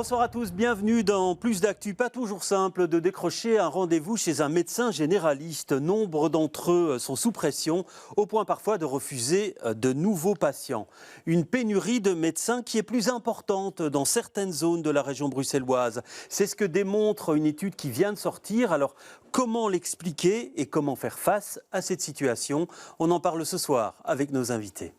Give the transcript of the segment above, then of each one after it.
Bonsoir à tous, bienvenue dans Plus d'Actu. Pas toujours simple de décrocher un rendez-vous chez un médecin généraliste. Nombre d'entre eux sont sous pression, au point parfois de refuser de nouveaux patients. Une pénurie de médecins qui est plus importante dans certaines zones de la région bruxelloise. C'est ce que démontre une étude qui vient de sortir. Alors, comment l'expliquer et comment faire face à cette situation? On en parle ce soir avec nos invités.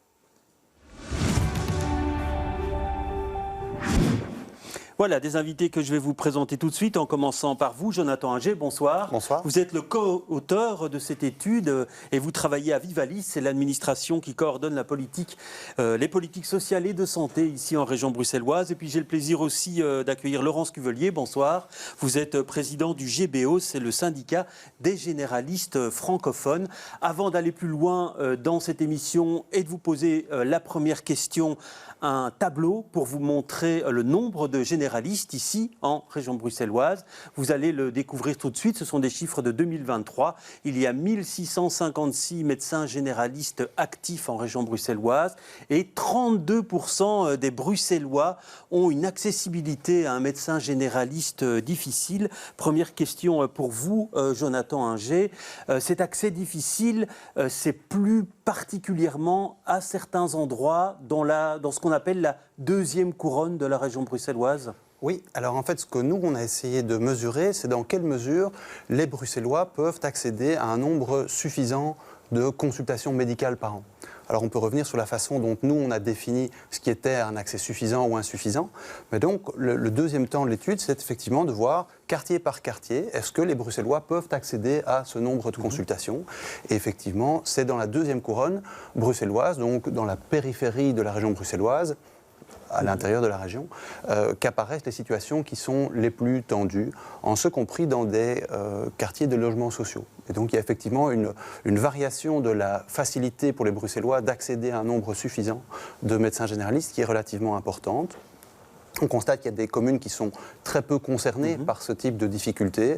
Voilà, des invités que je vais vous présenter tout de suite, en commençant par vous, Jonathan Inger, bonsoir. Bonsoir. Vous êtes le co-auteur de cette étude et vous travaillez à Vivalis, c'est l'administration qui coordonne les politiques sociales et de santé ici en région bruxelloise. Et puis j'ai le plaisir aussi d'accueillir Laurence Cuvelier, bonsoir. Vous êtes président du GBO, c'est le syndicat des généralistes francophones. Avant d'aller plus loin dans cette émission et de vous poser la première question, un tableau pour vous montrer le nombre de généralistes ici en région bruxelloise. Vous allez le découvrir tout de suite, ce sont des chiffres de 2023. Il y a 1656 médecins généralistes actifs en région bruxelloise et 32% des Bruxellois ont une accessibilité à un médecin généraliste difficile. Première question pour vous, Jonathan Inger. Cet accès difficile, c'est plus particulièrement à certains endroits dans ce qu'on appelle la deuxième couronne de la région bruxelloise? Oui, alors en fait, ce que nous, on a essayé de mesurer, c'est dans quelle mesure les Bruxellois peuvent accéder à un nombre suffisant de consultations médicales par an. Alors on peut revenir sur la façon dont nous, on a défini ce qui était un accès suffisant ou insuffisant. Mais donc, le deuxième temps de l'étude, c'est effectivement de voir quartier par quartier, est-ce que les Bruxellois peuvent accéder à ce nombre de consultations? Et effectivement, c'est dans la deuxième couronne bruxelloise, donc dans la périphérie de la région bruxelloise, à l'intérieur de la région, qu'apparaissent les situations qui sont les plus tendues, en ce compris dans des quartiers de logements sociaux. Et donc il y a effectivement une variation de la facilité pour les Bruxellois d'accéder à un nombre suffisant de médecins généralistes qui est relativement importante. On constate qu'il y a des communes qui sont très peu concernées par ce type de difficultés.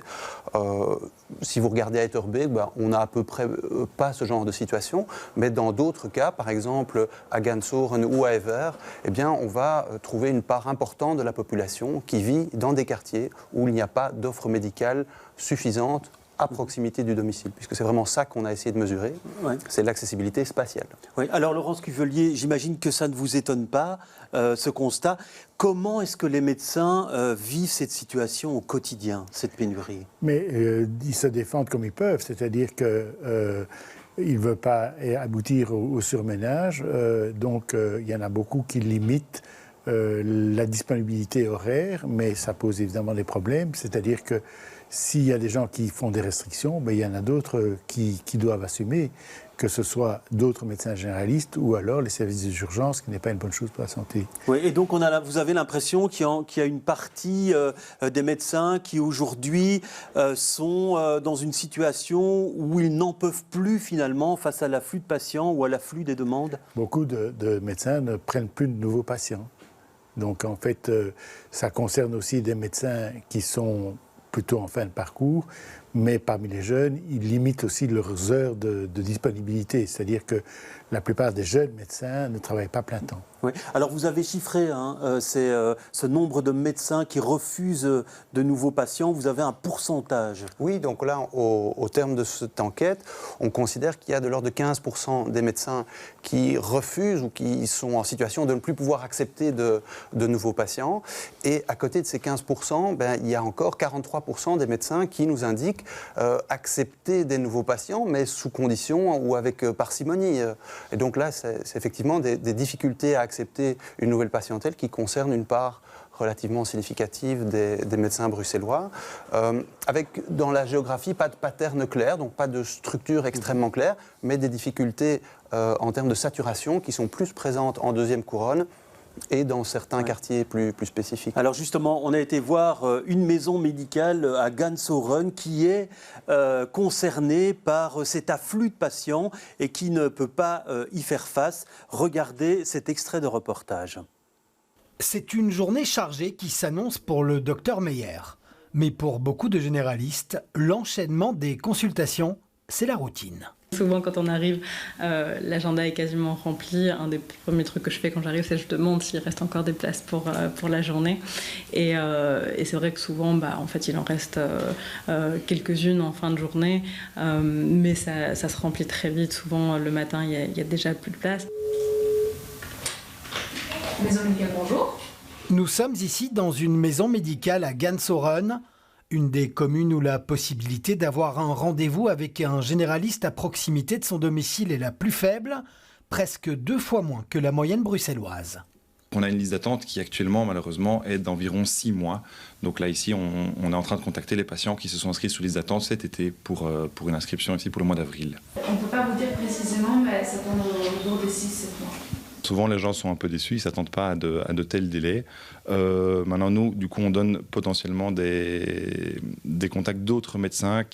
Si vous regardez à Etterbeek, on n'a à peu près pas ce genre de situation. Mais dans d'autres cas, par exemple à Gansoren ou à Ever, eh bien, on va trouver une part importante de la population qui vit dans des quartiers où il n'y a pas d'offre médicale suffisante à proximité du domicile, puisque c'est vraiment ça qu'on a essayé de mesurer, c'est l'accessibilité spatiale. Oui. Alors Laurence Cuvelier, j'imagine que ça ne vous étonne pas, ce constat. Comment est-ce que les médecins vivent cette situation au quotidien, cette pénurie? Mais ils se défendent comme ils peuvent, c'est-à-dire qu'ils ne veulent pas aboutir au surménage, donc il y en a beaucoup qui limitent la disponibilité horaire, mais ça pose évidemment des problèmes, c'est-à-dire que s'il y a des gens qui font des restrictions, il y en a d'autres qui doivent assumer, que ce soit d'autres médecins généralistes ou alors les services d'urgence, qui n'est pas une bonne chose pour la santé. Oui, et donc vous avez l'impression qu'il y a une partie des médecins qui aujourd'hui sont dans une situation où ils n'en peuvent plus finalement face à l'afflux de patients ou à l'afflux des demandes? Beaucoup de médecins ne prennent plus de nouveaux patients. Donc en fait, ça concerne aussi des médecins qui sont plutôt en fin de parcours, mais parmi les jeunes, ils limitent aussi leurs heures de disponibilité. C'est-à-dire que la plupart des jeunes médecins ne travaillent pas plein temps. Oui. Alors vous avez chiffré ce nombre de médecins qui refusent de nouveaux patients. Vous avez un pourcentage? Oui, donc là, au terme de cette enquête, on considère qu'il y a de l'ordre de 15% des médecins qui refusent ou qui sont en situation de ne plus pouvoir accepter de nouveaux patients. Et à côté de ces 15%, il y a encore 43% des médecins qui nous indiquent accepter des nouveaux patients, mais sous condition ou avec parcimonie. Et donc là, c'est effectivement des difficultés à accepter une nouvelle patientèle qui concerne une part relativement significative des médecins bruxellois, avec dans la géographie pas de pattern clair, donc pas de structure extrêmement claire, mais des difficultés en termes de saturation qui sont plus présentes en deuxième couronne et dans certains quartiers plus spécifiques. Alors justement, on a été voir une maison médicale à Gansoren qui est concernée par cet afflux de patients et qui ne peut pas y faire face. Regardez cet extrait de reportage. C'est une journée chargée qui s'annonce pour le docteur Meyer. Mais pour beaucoup de généralistes, l'enchaînement des consultations, c'est la routine. Souvent, quand on arrive, l'agenda est quasiment rempli. Un des premiers trucs que je fais quand j'arrive, c'est que je demande s'il reste encore des places pour la journée. Et c'est vrai que souvent, en fait, il en reste quelques-unes en fin de journée. Mais ça se remplit très vite. Souvent, le matin, il y a déjà plus de place. Maison médicale, bonjour. Nous sommes ici dans une maison médicale à Gansoren, une des communes où la possibilité d'avoir un rendez-vous avec un généraliste à proximité de son domicile est la plus faible, presque 2 fois moins que la moyenne bruxelloise. On a une liste d'attente qui actuellement malheureusement est d'environ 6 mois. Donc là ici on est en train de contacter les patients qui se sont inscrits sur liste d'attente cet été pour une inscription ici pour le mois d'avril. On ne peut pas vous dire précisément, mais ça tourne autour de 6-7 mois. Souvent, les gens sont un peu déçus, ils ne s'attendent pas à de tels délais. Maintenant, nous, du coup, on donne potentiellement des contacts d'autres médecins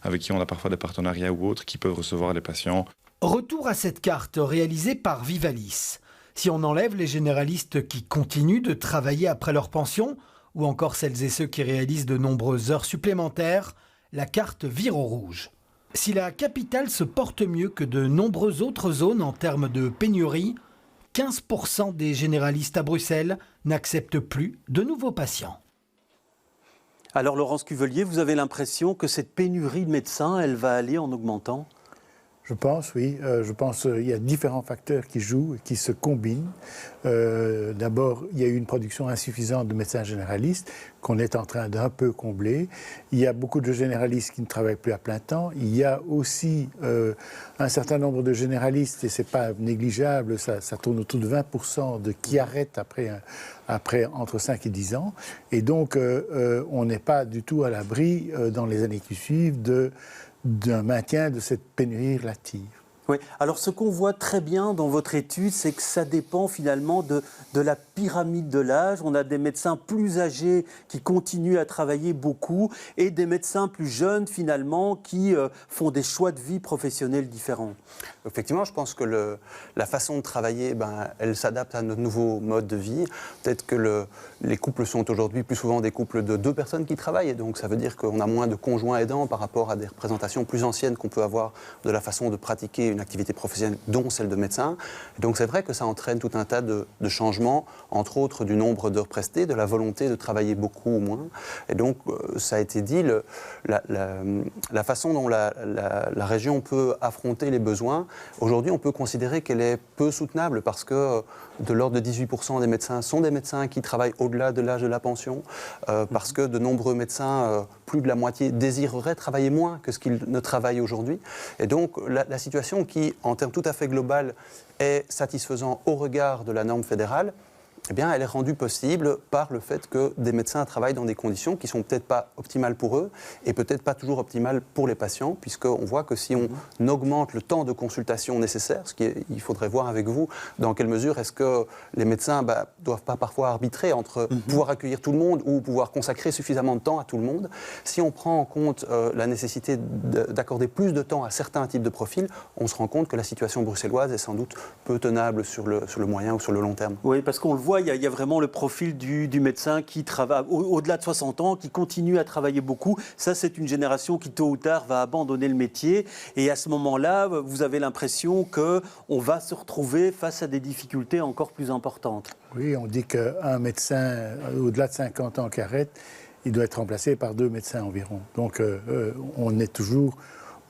avec qui on a parfois des partenariats ou autres, qui peuvent recevoir les patients. Retour à cette carte réalisée par Vivalis. Si on enlève les généralistes qui continuent de travailler après leur pension, ou encore celles et ceux qui réalisent de nombreuses heures supplémentaires, la carte vire au rouge. Si la capitale se porte mieux que de nombreuses autres zones en termes de pénurie, 15% des généralistes à Bruxelles n'acceptent plus de nouveaux patients. Alors Laurence Cuvelier, vous avez l'impression que cette pénurie de médecins, elle va aller en augmentant ? Je pense, oui. Je pense qu'il y a différents facteurs qui jouent et qui se combinent. D'abord, il y a eu une production insuffisante de médecins généralistes qu'on est en train d'un peu combler. Il y a beaucoup de généralistes qui ne travaillent plus à plein temps. Il y a aussi un certain nombre de généralistes, et ce n'est pas négligeable, ça tourne autour de 20% qui arrêtent après entre 5 et 10 ans. Et donc, on n'est pas du tout à l'abri, dans les années qui suivent, d'un maintien de cette pénurie relative. Oui. Alors ce qu'on voit très bien dans votre étude, c'est que ça dépend finalement de la pyramide de l'âge. On a des médecins plus âgés qui continuent à travailler beaucoup et des médecins plus jeunes finalement qui font des choix de vie professionnels différents. Effectivement, je pense que la façon de travailler, elle s'adapte à notre nouveau mode de vie. Peut-être que les couples sont aujourd'hui plus souvent des couples de 2 personnes qui travaillent. Et donc ça veut dire qu'on a moins de conjoints aidants par rapport à des représentations plus anciennes qu'on peut avoir de la façon de pratiquer une activité professionnelle, dont celle de médecin. Et donc c'est vrai que ça entraîne tout un tas de changements, entre autres du nombre d'heures prestées, de la volonté de travailler beaucoup ou moins. Et donc ça a été dit, la façon dont la région peut affronter les besoins, aujourd'hui on peut considérer qu'elle est peu soutenable parce que de l'ordre de 18% des médecins sont des médecins qui travaillent au-delà de l'âge de la pension, parce que de nombreux médecins, plus de la moitié, désireraient travailler moins que ce qu'ils ne travaillent aujourd'hui. Et donc la situation qui, en termes tout à fait global, est satisfaisante au regard de la norme fédérale, eh bien, elle est rendue possible par le fait que des médecins travaillent dans des conditions qui ne sont peut-être pas optimales pour eux et peut-être pas toujours optimales pour les patients, puisqu'on voit que si on augmente le temps de consultation nécessaire, il faudrait voir avec vous dans quelle mesure est-ce que les médecins ne doivent pas parfois arbitrer entre pouvoir accueillir tout le monde ou pouvoir consacrer suffisamment de temps à tout le monde. Si on prend en compte la nécessité d'accorder plus de temps à certains types de profils, on se rend compte que la situation bruxelloise est sans doute peu tenable sur le moyen ou sur le long terme. Oui, parce qu'on le voit, il y a vraiment le profil du médecin qui travaille au-delà de 60 ans, qui continue à travailler beaucoup. Ça, c'est une génération qui, tôt ou tard, va abandonner le métier. Et à ce moment-là, vous avez l'impression qu'on va se retrouver face à des difficultés encore plus importantes. Oui, on dit qu'un médecin, au-delà de 50 ans qui arrête, il doit être remplacé par 2 médecins environ. Donc, on est toujours,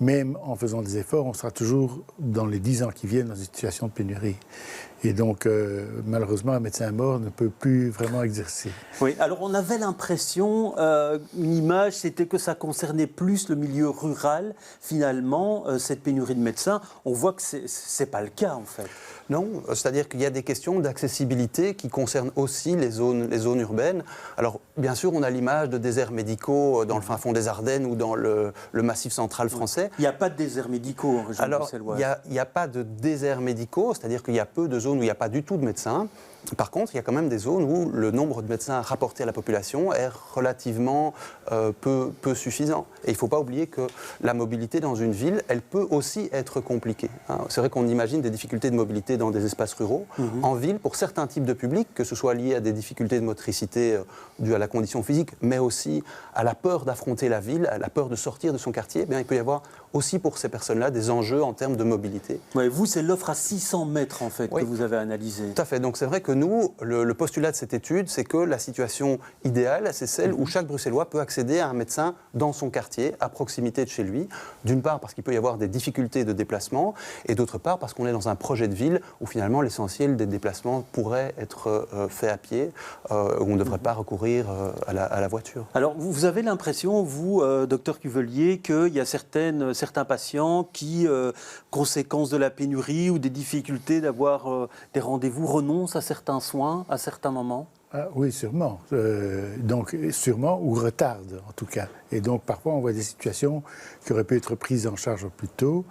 même en faisant des efforts, on sera toujours, dans les 10 ans qui viennent, dans une situation de pénurie. Et donc, malheureusement, un médecin mort ne peut plus vraiment exercer. Oui, alors on avait l'impression, une image, c'était que ça concernait plus le milieu rural, finalement, cette pénurie de médecins. On voit que ce n'est pas le cas, en fait. Non, c'est-à-dire qu'il y a des questions d'accessibilité qui concernent aussi les zones urbaines. Alors, bien sûr, on a l'image de déserts médicaux dans le fin fond des Ardennes ou dans le Massif central français. Il n'y a pas de déserts médicaux en région bruxelloise. Il n'y a pas de déserts médicaux, c'est-à-dire qu'il y a peu de zones où il n'y a pas du tout de médecins. Par contre, il y a quand même des zones où le nombre de médecins rapporté à la population est relativement peu suffisant. Et il ne faut pas oublier que la mobilité dans une ville, elle peut aussi être compliquée. C'est vrai qu'on imagine des difficultés de mobilité dans des espaces ruraux. En ville, pour certains types de publics, que ce soit lié à des difficultés de motricité dues à la condition physique, mais aussi à la peur d'affronter la ville, à la peur de sortir de son quartier, eh bien, il peut y avoir aussi pour ces personnes-là des enjeux en termes de mobilité. Ouais, vous, c'est l'offre à 600 mètres en fait, oui, que vous avez analysée. Tout à fait. Donc c'est vrai que nous, le postulat de cette étude, c'est que la situation idéale, c'est celle où chaque Bruxellois peut accéder à un médecin dans son quartier, à proximité de chez lui. D'une part parce qu'il peut y avoir des difficultés de déplacement, et d'autre part parce qu'on est dans un projet de ville où finalement l'essentiel des déplacements pourrait être fait à pied, où on ne devrait pas recourir à la voiture. Alors vous avez l'impression, vous, docteur Cuvelier, qu'il y a certains patients qui, conséquence de la pénurie ou des difficultés d'avoir des rendez-vous, renoncent à certains soins à certains moments? Oui, sûrement. Donc, sûrement, ou retardent, en tout cas. Et donc, parfois, on voit des situations qui auraient pu être prises en charge plus tôt.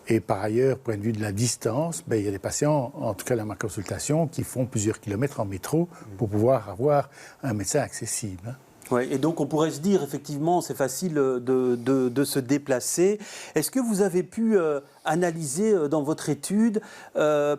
Et par ailleurs, point de vue de la distance, il y a des patients, en tout cas dans ma consultation, qui font plusieurs kilomètres en métro pour pouvoir avoir un médecin accessible. Ouais, et donc on pourrait se dire, effectivement, c'est facile de se déplacer. Est-ce que vous avez pu analyser dans votre étude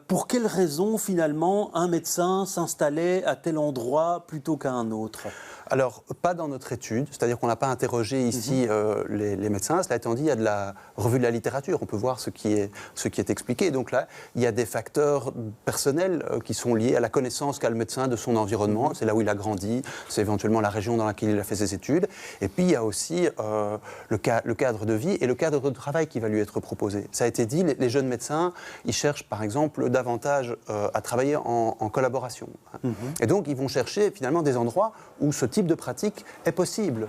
pour quelles raisons, finalement, un médecin s'installait à tel endroit plutôt qu'à un autre ? Alors, pas dans notre étude, c'est-à-dire qu'on n'a pas interrogé ici les médecins. Cela étant dit, il y a de la revue de la littérature, on peut voir ce qui est expliqué. Donc là, il y a des facteurs personnels qui sont liés à la connaissance qu'a le médecin de son environnement. C'est là où il a grandi, c'est éventuellement la région dans laquelle il a fait ses études. Et puis, il y a aussi le cadre de vie et le cadre de travail qui va lui être proposé. Ça a été dit, les jeunes médecins, ils cherchent par exemple davantage à travailler en collaboration. Et donc, ils vont chercher finalement des endroits où ce type de pratique est possible.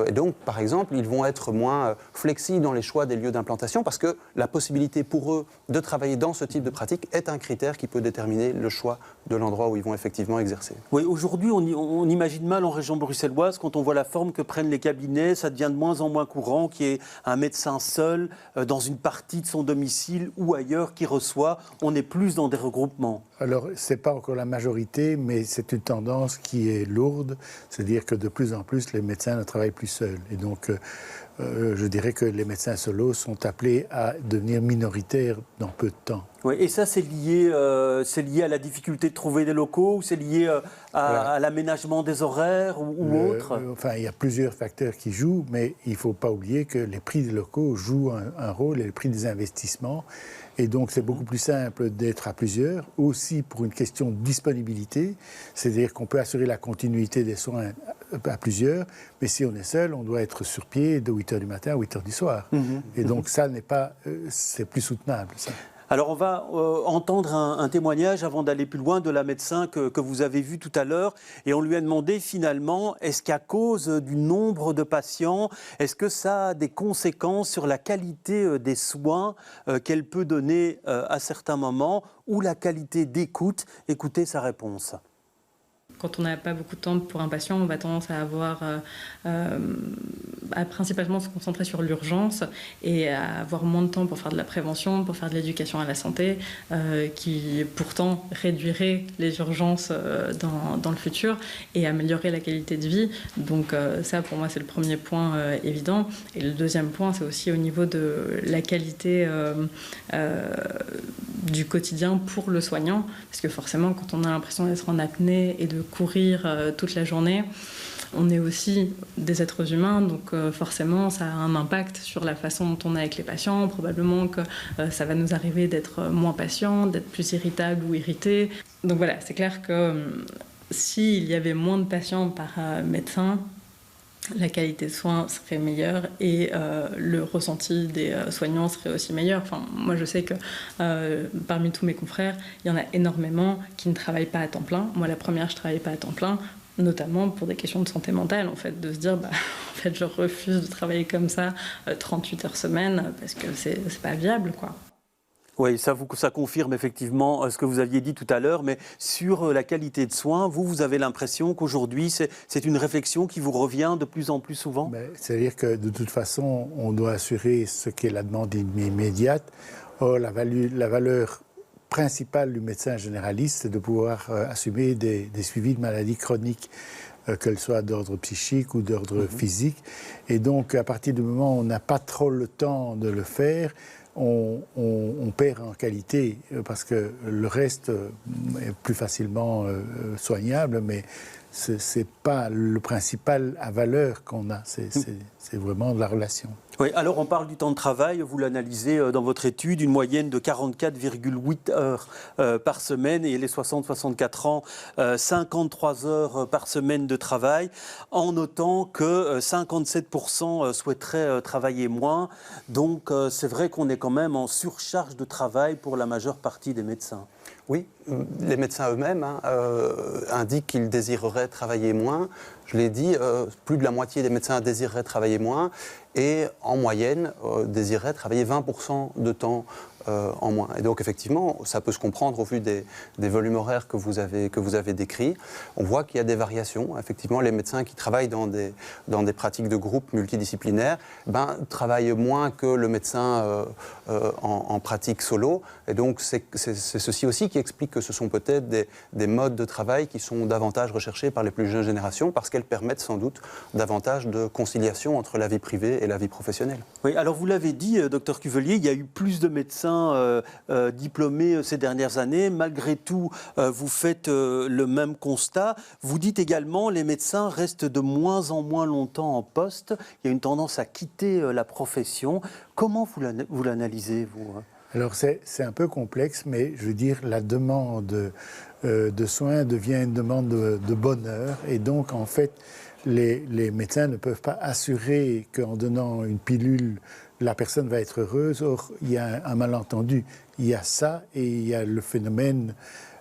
Et donc, par exemple, ils vont être moins flexibles dans les choix des lieux d'implantation parce que la possibilité pour eux de travailler dans ce type de pratique est un critère qui peut déterminer le choix de l'endroit où ils vont effectivement exercer. Oui, aujourd'hui, on imagine mal en région bruxelloise, quand on voit la forme que prennent les cabinets, ça devient de moins en moins courant qu'il y ait un médecin seul dans une partie de son domicile ou ailleurs qui reçoit. On est plus dans des regroupements. Alors, ce n'est pas encore la majorité, mais c'est une tendance qui est lourde. C'est-à-dire que de plus en plus, les médecins ne travaillent plus seuls. Et donc, je dirais que les médecins solos sont appelés à devenir minoritaires dans peu de temps. Oui, et ça, c'est lié à la difficulté de trouver des locaux ou c'est lié à l'aménagement des horaires ou autre? Enfin, il y a plusieurs facteurs qui jouent, mais il ne faut pas oublier que les prix des locaux jouent un rôle et les prix des investissements. Et donc, c'est beaucoup plus simple d'être à plusieurs, aussi pour une question de disponibilité, c'est-à-dire qu'on peut assurer la continuité des soins à plusieurs, mais si on est seul, on doit être sur pied de 8h du matin à 8h du soir. Et donc, ça n'est pas, c'est plus soutenable, ça. Alors on va entendre un témoignage avant d'aller plus loin de la médecin que vous avez vue tout à l'heure et on lui a demandé finalement est-ce qu'à cause du nombre de patients, est-ce que ça a des conséquences sur la qualité des soins qu'elle peut donner à certains moments ou la qualité d'écoute? Écoutez sa réponse. Quand on n'a pas beaucoup de temps pour un patient, on va tendance à avoir à principalement se concentrer sur l'urgence et à avoir moins de temps pour faire de la prévention, pour faire de l'éducation à la santé, qui pourtant réduirait les urgences dans le futur et améliorerait la qualité de vie. Donc ça, pour moi, c'est le premier point évident. Et le deuxième point, c'est aussi au niveau de la qualité du quotidien pour le soignant, parce que forcément, quand on a l'impression d'être en apnée et de courir toute la journée, on est aussi des êtres humains, donc forcément ça a un impact sur la façon dont on est avec les patients. Probablement que ça va nous arriver d'être moins patient, d'être plus irritable ou irrité. Donc voilà, c'est clair que s'il y avait moins de patients par médecin, la qualité de soins serait meilleure et le ressenti des soignants serait aussi meilleur. Enfin, moi, je sais que parmi tous mes confrères, il y en a énormément qui ne travaillent pas à temps plein. Moi, la première, je ne travaillais pas à temps plein, notamment pour des questions de santé mentale, en fait, de se dire, en fait, je refuse de travailler comme ça 38 heures semaine parce que c'est pas viable, quoi. Oui, ça confirme effectivement ce que vous aviez dit tout à l'heure, mais sur la qualité de soins, vous avez l'impression qu'aujourd'hui, c'est une réflexion qui vous revient de plus en plus souvent? C'est-à-dire que de toute façon, on doit assurer ce qu'est la demande immédiate. Or, la valeur principal du médecin généraliste, c'est de pouvoir assumer des suivis de maladies chroniques, qu'elles soient d'ordre psychique ou d'ordre physique. Et donc, à partir du moment où on n'a pas trop le temps de le faire, on perd en qualité, parce que le reste est plus facilement soignable, mais ce n'est pas le principal à valeur qu'on a, c'est vraiment de la relation. Oui, alors on parle du temps de travail, vous l'analysez dans votre étude, une moyenne de 44,8 heures par semaine, et les 60-64 ans, 53 heures par semaine de travail, en notant que 57% souhaiteraient travailler moins. Donc c'est vrai qu'on est quand même en surcharge de travail pour la majeure partie des médecins. Oui, les médecins eux-mêmes indiquent qu'ils désireraient travailler moins. Je l'ai dit, plus de la moitié des médecins désireraient travailler moins et en moyenne désireraient travailler 20% de temps en moins. Et donc effectivement, ça peut se comprendre au vu des volumes horaires que vous avez décrits. On voit qu'il y a des variations. Effectivement, les médecins qui travaillent dans des pratiques de groupe multidisciplinaires travaillent moins que le médecin en pratique solo. Et donc c'est ceci aussi qui explique que ce sont peut-être des modes de travail qui sont davantage recherchés par les plus jeunes générations parce qu'elles permettent sans doute davantage de conciliation entre la vie privée et la vie professionnelle. Oui, alors vous l'avez dit, docteur Cuvelier, il y a eu plus de médecins diplômés ces dernières années. Malgré tout, vous faites le même constat. Vous dites également les médecins restent de moins en moins longtemps en poste. Il y a une tendance à quitter la profession. Comment vous l'analysez, vous ? Alors c'est un peu complexe, mais je veux dire, la demande de soins devient une demande de bonheur. Et donc, en fait, les médecins ne peuvent pas assurer qu'en donnant une pilule, la personne va être heureuse. Or, il y a un malentendu. Il y a ça et il y a le phénomène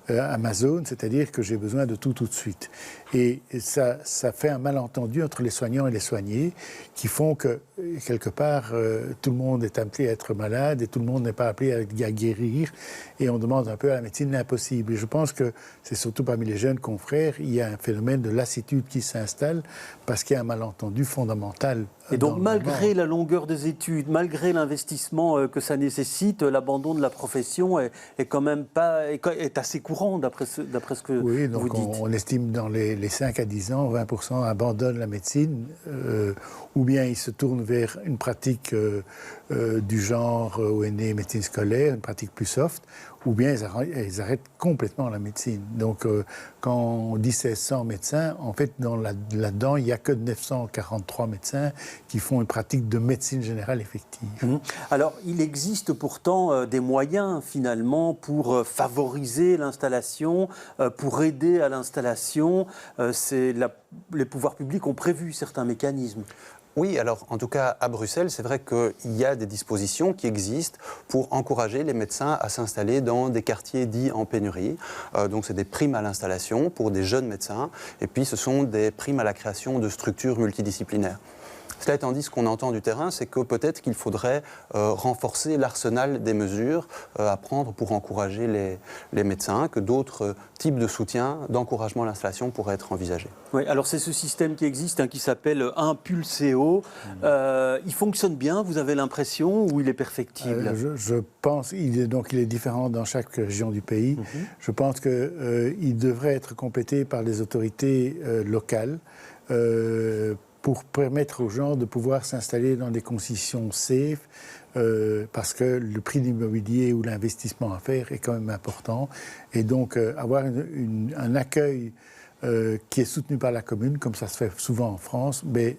Amazon, c'est-à-dire que j'ai besoin de tout de suite. Et ça fait un malentendu entre les soignants et les soignés qui font que, quelque part, tout le monde est appelé à être malade et tout le monde n'est pas appelé à guérir. Et on demande un peu à la médecine l'impossible. Et je pense que c'est surtout parmi les jeunes confrères, il y a un phénomène de lassitude qui s'installe parce qu'il y a un malentendu fondamental. Et donc, malgré la longueur des études, malgré l'investissement que ça nécessite, l'abandon de la profession est quand même est assez courant, d'après ce que vous dites. Oui, donc on estime dans les 5 à 10 ans, 20% abandonnent la médecine, ou bien ils se tournent vers une pratique du genre ONE, médecine scolaire, une pratique plus soft, ou bien ils arrêtent complètement la médecine. Donc, quand on dit 1600 médecins, en fait, là-dedans, il n'y a que 943 médecins qui font une pratique de médecine générale effective. Alors, il existe pourtant des moyens, finalement, pour favoriser l'installation, pour aider à l'installation. Les pouvoirs publics ont prévu certains mécanismes. Oui, alors en tout cas à Bruxelles, c'est vrai qu'il y a des dispositions qui existent pour encourager les médecins à s'installer dans des quartiers dits en pénurie. Donc c'est des primes à l'installation pour des jeunes médecins et puis ce sont des primes à la création de structures multidisciplinaires. Cela étant dit, ce qu'on entend du terrain, c'est que peut-être qu'il faudrait renforcer l'arsenal des mesures à prendre pour encourager les médecins, que d'autres types de soutien, d'encouragement à l'installation pourraient être envisagés. Oui, alors c'est ce système qui existe, qui s'appelle Impulséo. Il fonctionne bien, vous avez l'impression, ou il est perfectible ? Je pense qu'il est différent dans chaque région du pays. Je pense qu'il devrait être complété par les autorités locales pour permettre aux gens de pouvoir s'installer dans des conditions safe, parce que le prix de l'immobilier ou l'investissement à faire est quand même important. Et donc, avoir un accueil qui est soutenu par la commune, comme ça se fait souvent en France, mais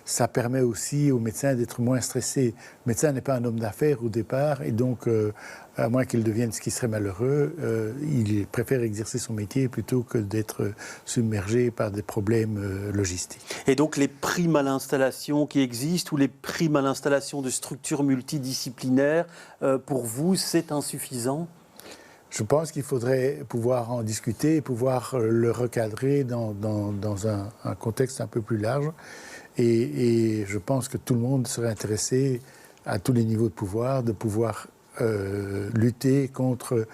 ça permet aussi aux médecins d'être moins stressés. Le médecin n'est pas un homme d'affaires au départ, et donc, à moins qu'il devienne ce qui serait malheureux, il préfère exercer son métier plutôt que d'être submergé par des problèmes logistiques. Et donc les primes à l'installation qui existent, ou les primes à l'installation de structures multidisciplinaires, pour vous, c'est insuffisant ? Je pense qu'il faudrait pouvoir en discuter et pouvoir le recadrer dans un contexte un peu plus large. Et je pense que tout le monde serait intéressé, à tous les niveaux de pouvoir lutter contre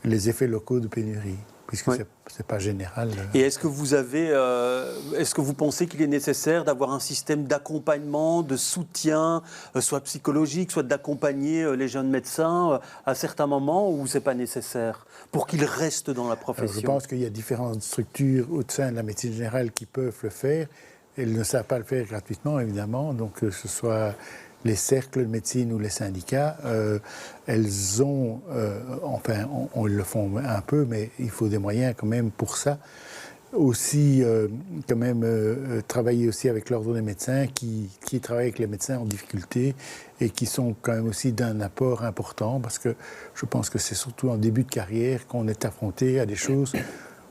les effets locaux de pénurie. puisque c'est pas général. Et est-ce que vous pensez qu'il est nécessaire d'avoir un système d'accompagnement, de soutien, soit psychologique, soit d'accompagner les jeunes médecins à certains moments, ou c'est pas nécessaire pour qu'ils restent dans la profession? Alors, je pense qu'il y a différentes structures au sein de la médecine générale qui peuvent le faire. Elles ne savent pas le faire gratuitement, évidemment, donc que ce soit les cercles de médecine ou les syndicats, elles ont, on le font un peu, mais il faut des moyens quand même pour ça. Aussi, travailler aussi avec l'ordre des médecins qui travaillent avec les médecins en difficulté et qui sont quand même aussi d'un apport important, parce que je pense que c'est surtout en début de carrière qu'on est affronté à des choses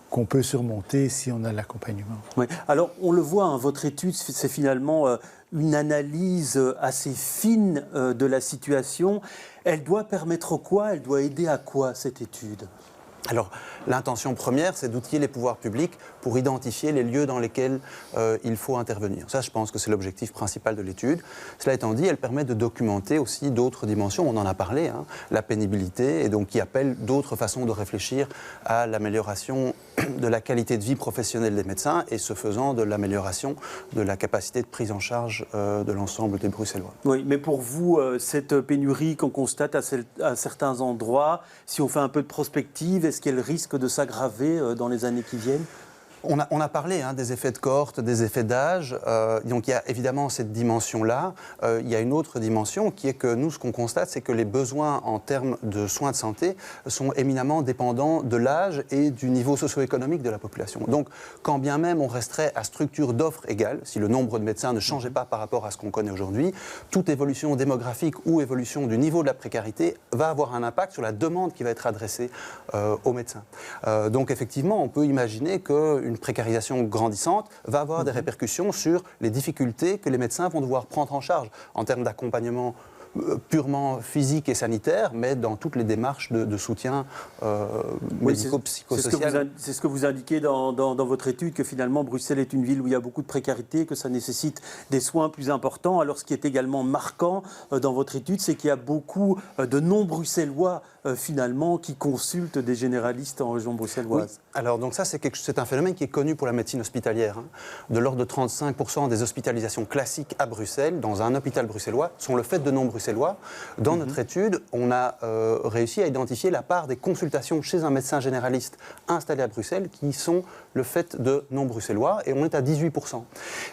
qu'on peut surmonter si on a l'accompagnement. Oui. Alors, on le voit, hein, votre étude, c'est finalement une analyse assez fine de la situation. Elle doit permettre quoi? Elle doit aider à quoi, cette étude? Alors, l'intention première, c'est d'outiller les pouvoirs publics pour identifier les lieux dans lesquels il faut intervenir. Ça, je pense que c'est l'objectif principal de l'étude. Cela étant dit, elle permet de documenter aussi d'autres dimensions. On en a parlé, hein, la pénibilité, et donc qui appelle d'autres façons de réfléchir à l'amélioration de la qualité de vie professionnelle des médecins et, ce faisant, de l'amélioration de la capacité de prise en charge de l'ensemble des Bruxellois. Oui, mais pour vous, cette pénurie qu'on constate à certains endroits, si on fait un peu de prospective, est-ce qu'elle risque de s'aggraver dans les années qui viennent? On a parlé des effets de cohorte, des effets d'âge. Donc il y a évidemment cette dimension-là. Il y a une autre dimension qui est que nous, ce qu'on constate, c'est que les besoins en termes de soins de santé sont éminemment dépendants de l'âge et du niveau socio-économique de la population. Donc quand bien même on resterait à structure d'offres égale, si le nombre de médecins ne changeait pas par rapport à ce qu'on connaît aujourd'hui, toute évolution démographique ou évolution du niveau de la précarité va avoir un impact sur la demande qui va être adressée aux médecins. Donc effectivement, on peut imaginer qu'une précarisation grandissante va avoir des répercussions sur les difficultés que les médecins vont devoir prendre en charge en termes d'accompagnement purement physique et sanitaire, mais dans toutes les démarches de soutien médico-psychosocial. C'est ce que vous indiquez dans votre étude, que finalement Bruxelles est une ville où il y a beaucoup de précarité, que ça nécessite des soins plus importants. Alors ce qui est également marquant dans votre étude, c'est qu'il y a beaucoup de non-bruxellois finalement qui consultent des généralistes en région bruxelloise. Oui. Alors donc ça, c'est un phénomène qui est connu pour la médecine hospitalière. Hein. De l'ordre de 35% des hospitalisations classiques à Bruxelles, dans un hôpital bruxellois, sont le fait de non-bruxellois. Dans notre étude, on a réussi à identifier la part des consultations chez un médecin généraliste installé à Bruxelles qui sont le fait de non-bruxellois, et on est à 18%.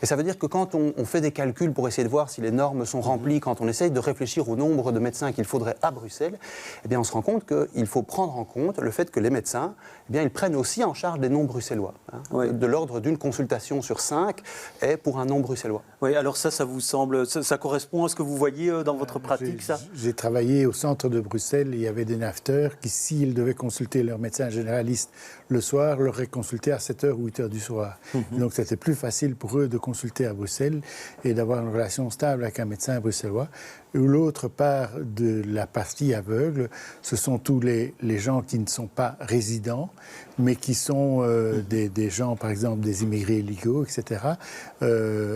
Et ça veut dire que quand on fait des calculs pour essayer de voir si les normes sont remplies, quand on essaye de réfléchir au nombre de médecins qu'il faudrait à Bruxelles, eh bien on se rend compte qu'il faut prendre en compte le fait que les médecins, eh bien, ils prennent aussi en charge des non-bruxellois. Hein. Oui. De l'ordre d'une consultation sur 5 est pour un non-bruxellois. Oui, alors ça vous semble, ça correspond à ce que vous voyez dans votre pratique, ça? J'ai travaillé au centre de Bruxelles, il y avait des nafteurs qui, s'ils devaient consulter leur médecin généraliste le soir, l'auraient consulté à 7h ou 8h du soir. Donc c'était plus facile pour eux de consulter à Bruxelles et d'avoir une relation stable avec un médecin bruxellois. L'autre part de la partie aveugle, ce sont tous les gens qui ne sont pas résidents, mais qui sont des gens, par exemple, des immigrés illégaux, etc.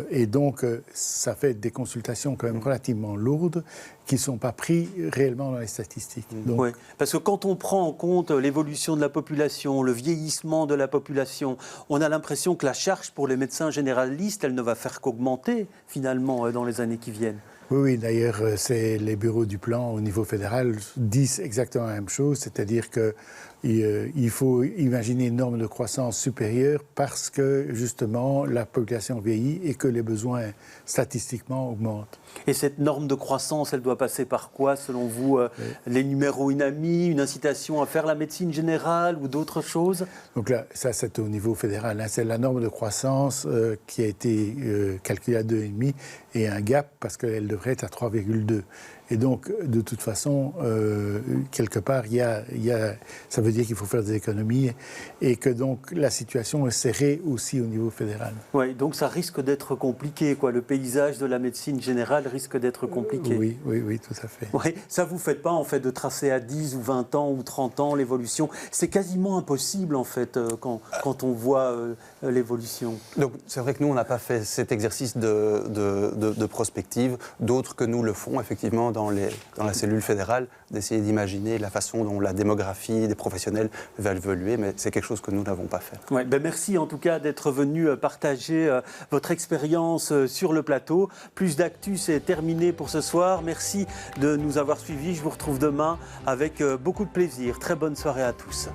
Et donc, ça fait des consultations quand même relativement lourdes qui ne sont pas prises réellement dans les statistiques. Donc, oui, parce que quand on prend en compte l'évolution de la population, le vieillissement de la population, on a l'impression que la charge pour les médecins généralistes, elle ne va faire qu'augmenter, finalement, dans les années qui viennent. Oui, d'ailleurs, les bureaux du plan au niveau fédéral disent exactement la même chose, c'est-à-dire qu'il faut imaginer une norme de croissance supérieure parce que, justement, la population vieillit et que les besoins, statistiquement, augmentent. Et cette norme de croissance, elle doit passer par quoi, selon vous? Les numéros UNAMI, une incitation à faire la médecine générale ou d'autres choses? Donc là, ça, c'est au niveau fédéral. Hein. C'est la norme de croissance qui a été calculée à 2,5 et un gap parce qu'elle devrait être à 3,2. Et donc, de toute façon, quelque part, ça veut dire qu'il faut faire des économies et que donc la situation est serrée aussi au niveau fédéral. Oui, donc ça risque d'être compliqué, quoi. Le paysage de la médecine générale risque d'être compliqué. Oui, tout à fait. Oui, ça ne vous fait pas, en fait, de tracer à 10 ou 20 ans ou 30 ans l'évolution. C'est quasiment impossible, en fait, quand on voit l'évolution. Donc, c'est vrai que nous, on n'a pas fait cet exercice de prospective. D'autres que nous le font, effectivement, dans la cellule fédérale d'essayer d'imaginer la façon dont la démographie des professionnels va évoluer, mais c'est quelque chose que nous n'avons pas fait. Ouais, merci en tout cas d'être venu partager votre expérience sur le plateau. Plus d'actu, c'est terminé pour ce soir. Merci de nous avoir suivis. Je vous retrouve demain avec beaucoup de plaisir. Très bonne soirée à tous.